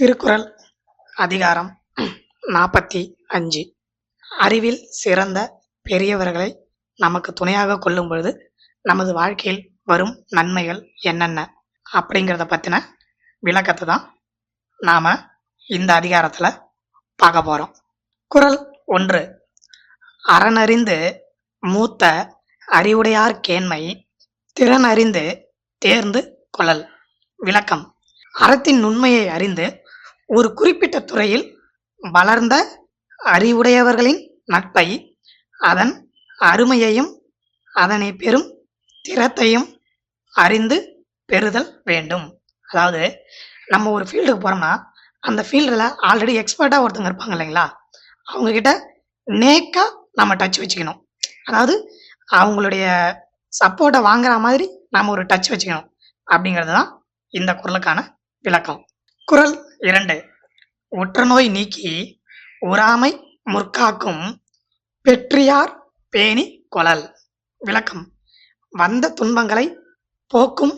திருக்குறள் அதிகாரம் 45. அறிவில் சிறந்த பெரியவர்களை நமக்கு துணையாக கொள்ளும் பொழுது நமது வாழ்க்கையில் வரும் நன்மைகள் என்னென்ன அப்படிங்கிறத பற்றின விளக்கத்தை தான் நாம் இந்த அதிகாரத்தில் பார்க்க போகிறோம். குறள் 1. அறனறிந்து மூத்த அறிவுடையார் கேண்மை திறனறிந்து தேர்ந்து கொள்ளல். விளக்கம்: அறத்தின் நுண்மையை அறிந்து ஒரு குறிப்பிட்ட துறையில் வளர்ந்த அறிவுடையவர்களின் நட்பை, அதன் அருமையையும் அதனை பெறும் திறத்தையும் அறிந்து பெறுதல் வேண்டும். அதாவது நம்ம ஒரு ஃபீல்டுக்கு போகிறோம்னா அந்த ஃபீல்டில் ஆல்ரெடி எக்ஸ்பர்ட்டாக ஒருத்தங்க இருப்பாங்க இல்லைங்களா, அவங்கக்கிட்ட நேக்காக நம்ம டச் வச்சுக்கணும். அதாவது அவங்களுடைய சப்போர்ட்டை வாங்குற மாதிரி நாம் ஒரு டச் வச்சுக்கணும் அப்படிங்கிறது தான் இந்த குறளுக்கான விளக்கம். குறள் 2. உற்றநோய் நீக்கி உறாமை முற்காக்கும் பெற்றியார் பேணி கொளல். விளக்கம்: வந்த துன்பங்களை போக்கும்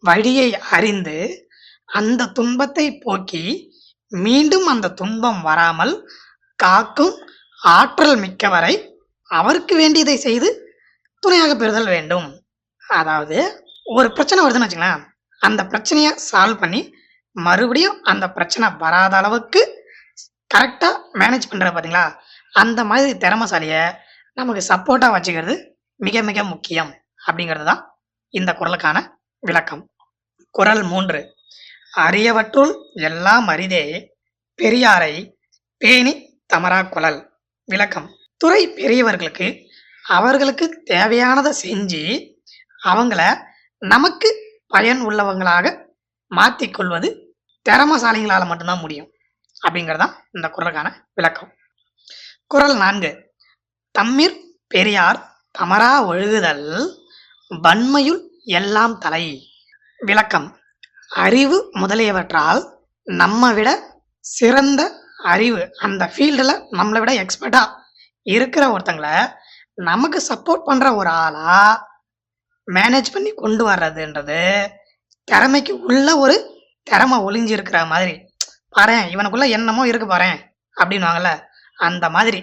வழியை அறிந்து அந்த துன்பத்தை போக்கி மீண்டும் அந்த துன்பம் வராமல் காக்கும் ஆற்றல் மிக்கவரை அவருக்கு வேண்டியதை செய்து துணையாக பெறுதல் வேண்டும். அதாவது ஒரு பிரச்சனை வருதுன்னு வச்சுங்களேன், அந்த பிரச்சனையை சால்வ் பண்ணி மறுபடியும் அந்த பிரச்சனை வராத அளவுக்கு கரெக்டாக மேனேஜ் பண்ணுற பார்த்தீங்களா, அந்த மாதிரி திறமைசாலியை நமக்கு சப்போர்ட்டாக வச்சுக்கிறது மிக மிக முக்கியம் அப்படிங்கிறது தான் இந்த குறளுக்கான விளக்கம். குறள் 3. அரியவற்றுள் எல்லாம் அரிதே பெரியாரை பேணி தமரா கொளல். விளக்கம்: துறை பெரியவர்களுக்கு அவர்களுக்கு தேவையானதை செஞ்சு அவங்கள நமக்கு பயன் உள்ளவங்களாக மாற்றிக்கொள்வது திறமசாலிகளால் மட்டும்தான் முடியும் அப்படிங்கிறதான் இந்த குறளுக்கான விளக்கம். குறள் 4. தம்மிற் பெரியார் தமரா ஒழுகுதல் வன்மையுள் எல்லாம் தலை. விளக்கம்: அறிவு முதலியவற்றால் நம்ம விட சிறந்த அறிவு, அந்த ஃபீல்டில் நம்மளை விட எக்ஸ்பர்ட்டாக இருக்கிற ஒருத்தங்களை நமக்கு சப்போர்ட் பண்ணுற ஒரு ஆளாக மேனேஜ் பண்ணி கொண்டு வர்றதுன்றது திறமைக்கு உள்ள ஒரு திறமை ஒளிஞ்சு இருக்கிற மாதிரி. பாரேன், இவனுக்குள்ள என்னமோ இருக்கு பாரேன் அப்படின்வாங்கல்ல, அந்த மாதிரி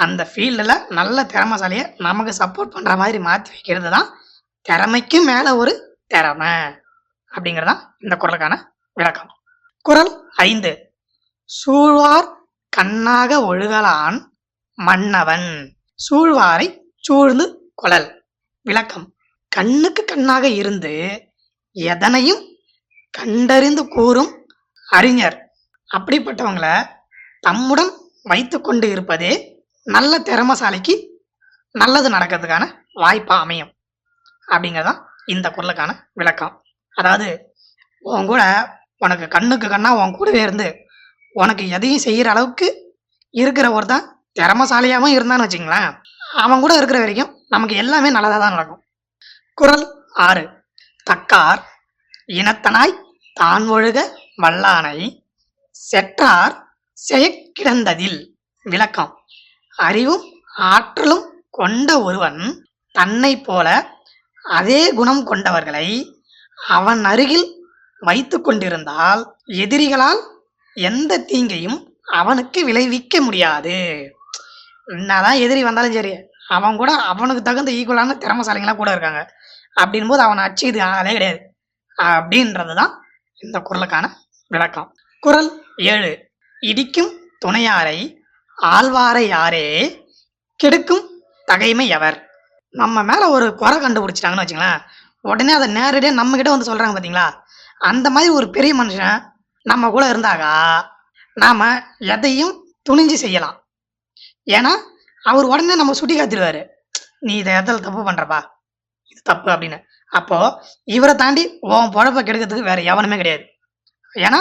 அந்த ஃபீல்டில் நல்ல திறமைசாலியை நமக்கு சப்போர்ட் பண்ணுற மாதிரி மாற்றி வைக்கிறது தான் திறமைக்கு மேலே ஒரு திறமை அப்படிங்கிறதான் இந்த குறளுக்கான விளக்கம். குறள் 5. சூழ்வார் கண்ணாக ஒழுகலான் மன்னவன் சூழ்வாரை சூழ்ந்து கொளல். விளக்கம்: கண்ணுக்கு கண்ணாக இருந்து எதனையும் கண்டறிந்து கூறும் அறிஞர், அப்படிப்பட்டவங்களை தம்முடன் வைத்து கொண்டு இருப்பதே நல்ல திறமசாலிக்கு நல்லது நடக்கிறதுக்கான வாய்ப்பாக அமையும் அப்படிங்கிறதான் இந்த குறளுக்கான விளக்கம். அதாவது உன் கூட உனக்கு கண்ணுக்கு கண்ணா உன் கூடவே இருந்து உனக்கு எதையும் செய்கிற அளவுக்கு இருக்கிற ஒருத்தன் திறமசாலியாகவும் இருந்தான்னு வச்சுங்களேன், அவன் கூட இருக்கிற வரைக்கும் நமக்கு எல்லாமே நல்லதாக தான் நடக்கும். குறள் 6. தக்கார் இனத்தனாய் தான் ஒழுக வல்லானை செற்றார் செயக்கிடந்ததில். விளக்கம்: அறிவும் ஆற்றலும் கொண்ட ஒருவன் தன்னை போல அதே குணம் கொண்டவர்களை அவன் அருகில் வைத்து கொண்டிருந்தால் எதிரிகளால் எந்த தீங்கையும் அவனுக்கு விளைவிக்க முடியாது. என்னதான் எதிரி வந்தாலும் சரி, அவன் கூட அவனுக்கு தகுந்த ஈக்குவலான திறமசாலிங்களாம் கூட இருக்காங்க. அப்படின் போது அவனை அச்சு இது ஆளே கிடையாது அப்படின்றது தான் இந்த குறளுக்கான விளக்கம். குறள் 7. இடிக்கும் துணையாரை ஆழ்வாரை யாரே கெடுக்கும் தகைமை எவர். நம்ம மேலே ஒரு குறை கண்டுபிடிச்சிட்டாங்கன்னு வச்சுங்களேன், உடனே அதை நேரடியாக நம்மக்கிட்ட வந்து சொல்கிறாங்க பார்த்தீங்களா, அந்த மாதிரி ஒரு பெரிய மனுஷன் நம்ம கூட இருந்தாக்கா நாம் எதையும் துணிஞ்சு செய்யலாம். ஏன்னா அவர் உடனே நம்ம சுட்டி காத்திடுவார், நீ இதை எதில் தப்பு பண்ணுறப்பா, இது தப்பு அப்படின்னு. அப்போது இவரை தாண்டி உன் பொழப்பை கெடுக்கிறதுக்கு வேறு எவனுமே கிடையாது. ஏன்னா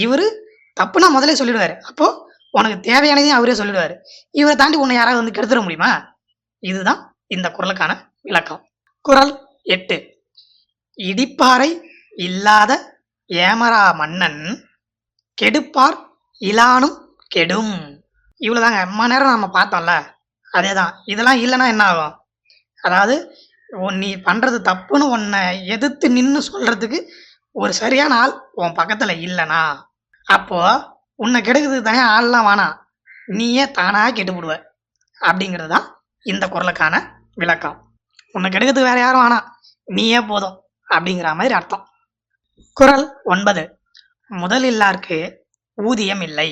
இவர் தப்புனா முதலே சொல்லிடுவார், அப்போது உனக்கு தேவையானதையும் அவரே சொல்லிடுவார். இவரை தாண்டி உன்னை யாராவது வந்து கெடுத்துட முடியுமா? இதுதான் இந்த குறளுக்கான விளக்கம். குறள் 8. இடிப்பாறை இல்லாத ஏமரா மன்னன் கெடுப்பார் இலானும் கெடும். இவ்வளோதாங்க. அம்மா நேரம் நம்ம பார்த்தோம்ல, அதே தான். இதெல்லாம் இல்லைன்னா என்ன ஆகும்? அதாவது நீ பண்ணுறது தப்புன்னு உன்னை எதிர்த்து நின்று சொல்கிறதுக்கு ஒரு சரியான ஆள் உன் பக்கத்தில் இல்லைனா அப்போ உன்னை கெடுக்கிறதுக்கு தானே ஆள்லாம் வேணாம், நீயே தானா கெட்டுப்படுவ அப்படிங்கிறது தான் இந்த குறளுக்கான விளக்கம். உன்னை கெடுக்கிறதுக்கு வேற யாரும் வேணாம், நீயே போதும் அப்படிங்கிற மாதிரி அர்த்தம். குறள் 9. முதலில்லார்க்கு ஊதியம் இல்லை,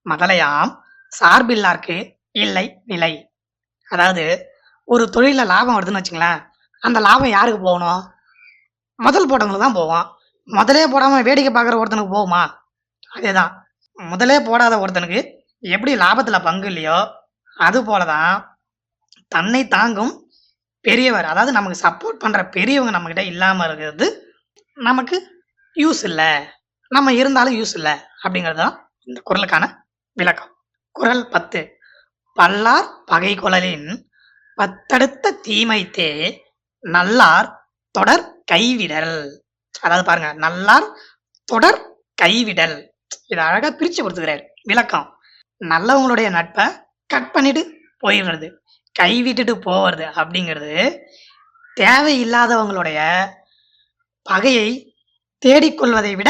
முதலையாம் சார்பில்லார்க்கு இல்லை நிலை. அதாவது ஒரு தொழில லாபம் வருதுன்னு வச்சுங்களேன், அந்த லாபம் யாருக்கு போகணும்? முதல் போட்டவங்களுக்கு தான் போவோம். முதலே போடாம வேடிக்கை பார்க்குற ஒருத்தனுக்கு போகுமா? அதேதான், முதலே போடாத ஒருத்தனுக்கு எப்படி லாபத்துல பங்கு இல்லையோ அது போலதான் தன்னை தாங்கும் பெரியவர், அதாவது நமக்கு சப்போர்ட் பண்ற பெரியவங்க நம்ம கிட்ட இல்லாம இருக்கிறது நமக்கு யூஸ் இல்லை, நம்ம இருந்தாலும் யூஸ் இல்லை அப்படிங்கிறது தான் இந்த குறளுக்கான விளக்கம். குறள் 10. பல்லார் பகை கொளலின் பத்தடுத்த தீமைத்தே நல்லார் தொடர் கைவிடல். அதாவது பாருங்க, நல்லார் தொடர் கைவிடல், இதை அழகா பிரிச்சு கொடுத்துக்கிறாரு விளக்கம். நல்லவங்களுடைய நட்பை கட் பண்ணிட்டு போயிடுறது, கைவிட்டுட்டு போவது அப்படிங்கிறது தேவையில்லாதவங்களுடைய பகையை தேடிக்கொள்வதை விட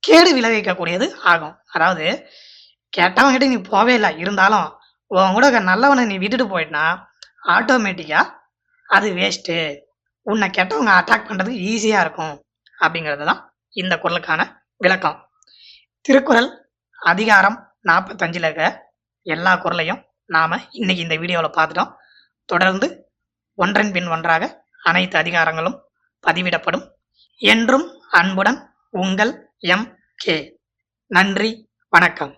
கேடு விளைவிக்கக்கூடியது ஆகும். அதாவது கெட்டவங்க கிட்ட நீ போவே இல்லை, இருந்தாலும் உன் கூட நல்லவனை நீ விட்டுட்டு போயிட்டனா ஆட்டோமேட்டிக்கா அது வேஸ்ட்டு, உன்னை கெட்டவங்க அட்டாக் பண்றதுக்கு ஈஸியா இருக்கும் அப்படிங்கிறது தான் இந்த குறளுக்கான விளக்கம். திருக்குறள் அதிகாரம் 45ல் இருக்க எல்லா குறளையும் நாம இன்னைக்கு இந்த வீடியோவில் பார்த்துட்டோம். தொடர்ந்து ஒன்றன் பின் ஒன்றாக அனைத்து அதிகாரங்களும் பதிவிடப்படும். என்றும் அன்புடன் உங்கள் எம் கே. நன்றி, வணக்கம்.